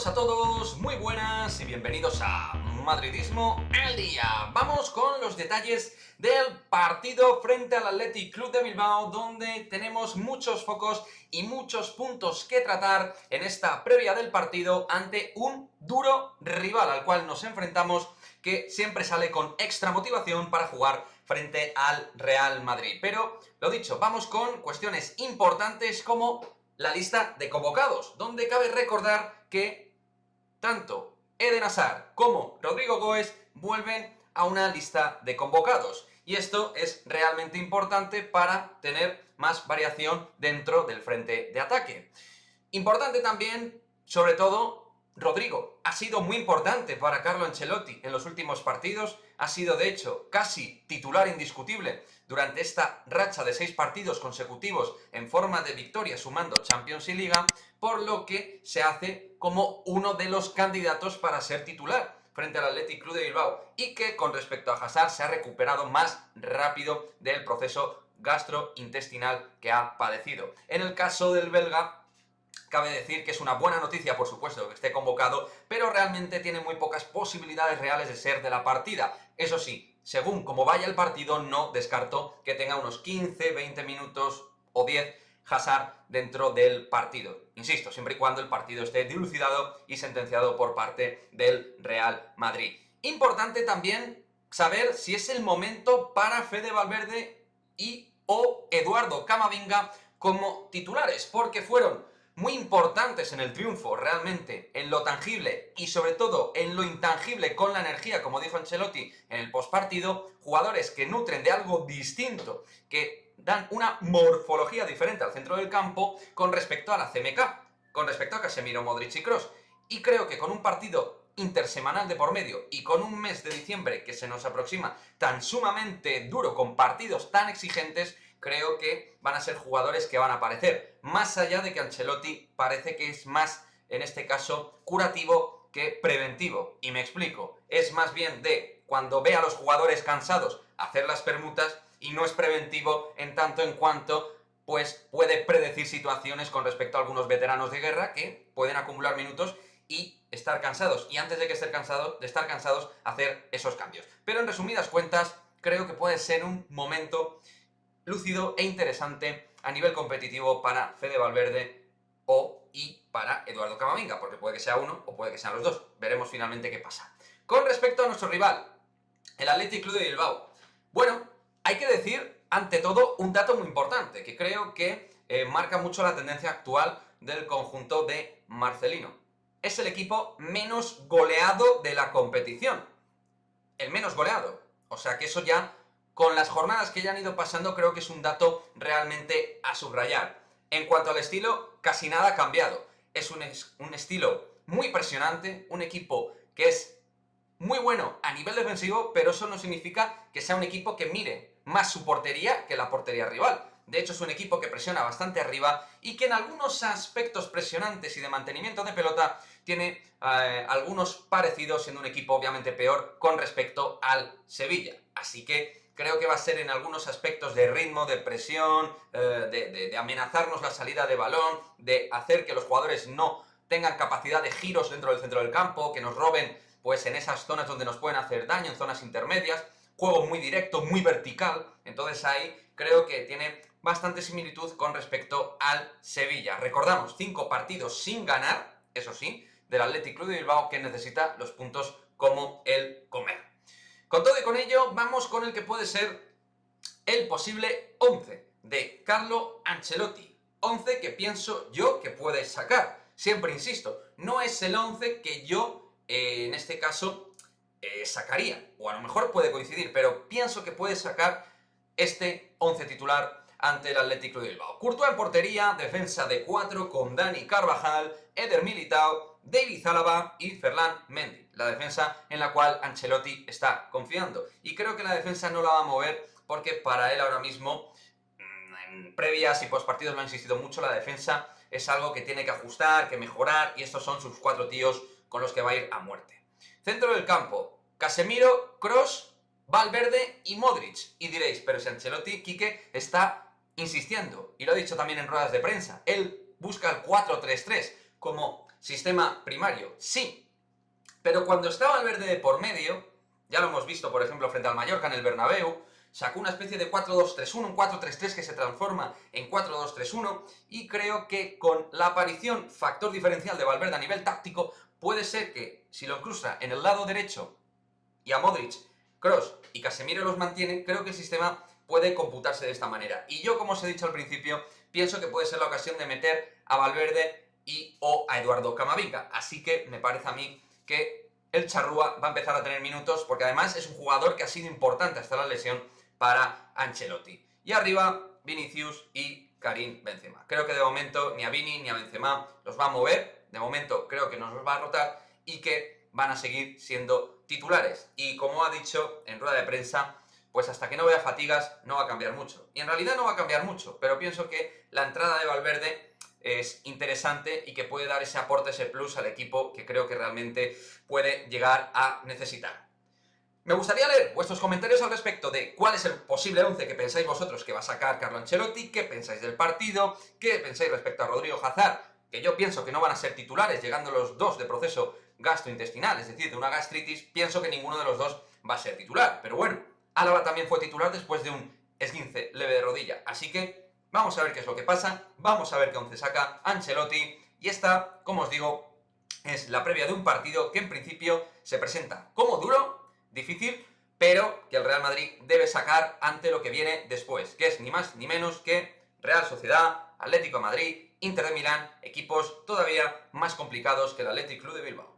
Saludos a todos, muy buenas y bienvenidos a Madridismo al Día. Vamos con los detalles del partido frente al Athletic Club de Bilbao, donde tenemos muchos focos y muchos puntos que tratar en esta previa del partido ante un duro rival al cual nos enfrentamos, que siempre sale con extra motivación para jugar frente al Real Madrid. Pero, lo dicho, vamos con cuestiones importantes como la lista de convocados, donde cabe recordar que tanto Eden Hazard como Rodrigo Goes vuelven a una lista de convocados. Y esto es realmente importante para tener más variación dentro del frente de ataque. Importante también, sobre todo, Rodrigo. Ha sido muy importante para Carlo Ancelotti en los últimos partidos. Ha sido, de hecho, casi titular indiscutible durante esta racha de 6 partidos consecutivos en forma de victoria, sumando Champions y Liga, por lo que se hace como uno de los candidatos para ser titular frente al Athletic Club de Bilbao, y que con respecto a Hazard se ha recuperado más rápido del proceso gastrointestinal que ha padecido. En el caso del belga, cabe decir que es una buena noticia, por supuesto, que esté convocado, pero realmente tiene muy pocas posibilidades reales de ser de la partida. Eso sí, según cómo vaya el partido, no descarto que tenga unos 15, 20 minutos o 10 Hazard dentro del partido. Insisto, siempre y cuando el partido esté dilucidado y sentenciado por parte del Real Madrid. Importante también saber si es el momento para Fede Valverde y o Eduardo Camavinga como titulares, porque fueron muy importantes en el triunfo, realmente, en lo tangible y sobre todo en lo intangible con la energía, como dijo Ancelotti en el postpartido, jugadores que nutren de algo distinto, que dan una morfología diferente al centro del campo con respecto a la CMK, con respecto a Casemiro, Modric y Kroos. Y creo que con un partido intersemanal de por medio y con un mes de diciembre que se nos aproxima tan sumamente duro, con partidos tan exigentes, creo que van a ser jugadores que van a aparecer, más allá de que Ancelotti parece que es más, en este caso, curativo que preventivo. Y me explico, es más bien de, cuando ve a los jugadores cansados, hacer las permutas, y no es preventivo en tanto en cuanto pues puede predecir situaciones con respecto a algunos veteranos de guerra que pueden acumular minutos y estar cansados, y antes de estar cansados, hacer esos cambios. Pero en resumidas cuentas, creo que puede ser un momento lúcido e interesante a nivel competitivo para Fede Valverde y para Eduardo Camavinga, porque puede que sea uno o puede que sean los dos. Veremos finalmente qué pasa. Con respecto a nuestro rival, el Athletic Club de Bilbao. Bueno, hay que decir, ante todo, un dato muy importante, que creo que marca mucho la tendencia actual del conjunto de Marcelino. Es el equipo menos goleado de la competición. El menos goleado. O sea que eso ya, con las jornadas que ya han ido pasando, creo que es un dato realmente a subrayar. En cuanto al estilo, casi nada ha cambiado. Es un estilo muy presionante, un equipo que es muy bueno a nivel defensivo, pero eso no significa que sea un equipo que mire más su portería que la portería rival. De hecho, es un equipo que presiona bastante arriba y que en algunos aspectos presionantes y de mantenimiento de pelota tiene algunos parecidos, siendo un equipo obviamente peor con respecto al Sevilla. Así que creo que va a ser en algunos aspectos de ritmo, de presión, de amenazarnos la salida de balón, de hacer que los jugadores no tengan capacidad de giros dentro del centro del campo, que nos roben pues en esas zonas donde nos pueden hacer daño, en zonas intermedias. Juego muy directo, muy vertical, entonces ahí creo que tiene bastante similitud con respecto al Sevilla. Recordamos, 5 partidos sin ganar, eso sí, del Athletic Club de Bilbao, que necesita los puntos como el comer. Con todo y con ello, vamos con el que puede ser el posible 11 de Carlo Ancelotti. 11 que pienso yo que puede sacar. Siempre insisto, no es el 11 que yo, en este caso, sacaría. O a lo mejor puede coincidir, pero pienso que puede sacar este 11 titular ante el Athletic Club de Bilbao. Courtois en portería, defensa de 4 con Dani Carvajal, Eder Militao, David Alaba y Ferland Mendy. La defensa en la cual Ancelotti está confiando. Y creo que la defensa no la va a mover porque para él ahora mismo, en previas y postpartidos lo ha insistido mucho, la defensa es algo que tiene que ajustar, que mejorar, y estos son sus 4 tíos con los que va a ir a muerte. Centro del campo, Casemiro, Kroos, Valverde y Modric. Y diréis, pero si Ancelotti, Quique, está insistiendo, y lo ha dicho también en ruedas de prensa, él busca el 4-3-3, como sistema primario, sí, pero cuando estaba Valverde de por medio, ya lo hemos visto, por ejemplo, frente al Mallorca en el Bernabéu, sacó una especie de 4-2-3-1, un 4-3-3 que se transforma en 4-2-3-1, y creo que con la aparición, factor diferencial de Valverde a nivel táctico, puede ser que si lo cruza en el lado derecho y a Modric, Kroos y Casemiro los mantienen, creo que el sistema puede computarse de esta manera. Y yo, como os he dicho al principio, pienso que puede ser la ocasión de meter a Valverde y o a Eduardo Camavinga. Así que me parece a mí que el charrúa va a empezar a tener minutos, porque además es un jugador que ha sido importante hasta la lesión para Ancelotti. Y arriba, Vinicius y Karim Benzema. Creo que de momento ni a Vini ni a Benzema los va a mover. De momento creo que nos los va a rotar y que van a seguir siendo titulares. Y como ha dicho en rueda de prensa, pues hasta que no vea fatigas no va a cambiar mucho. Y en realidad no va a cambiar mucho, pero pienso que la entrada de Valverde es interesante y que puede dar ese aporte, ese plus al equipo que creo que realmente puede llegar a necesitar. Me gustaría leer vuestros comentarios al respecto de cuál es el posible 11 que pensáis vosotros que va a sacar Carlo Ancelotti, qué pensáis del partido, qué pensáis respecto a Rodrigo Hazard, que yo pienso que no van a ser titulares, llegando los dos de proceso gastrointestinal, es decir, de una gastritis, pienso que ninguno de los dos va a ser titular. Pero bueno, Álava también fue titular después de un esguince leve de rodilla, así que vamos a ver qué es lo que pasa, vamos a ver qué 11 saca Ancelotti, y esta, como os digo, es la previa de un partido que en principio se presenta como duro, difícil, pero que el Real Madrid debe sacar ante lo que viene después, que es ni más ni menos que Real Sociedad, Atlético de Madrid, Inter de Milán, equipos todavía más complicados que el Athletic Club de Bilbao.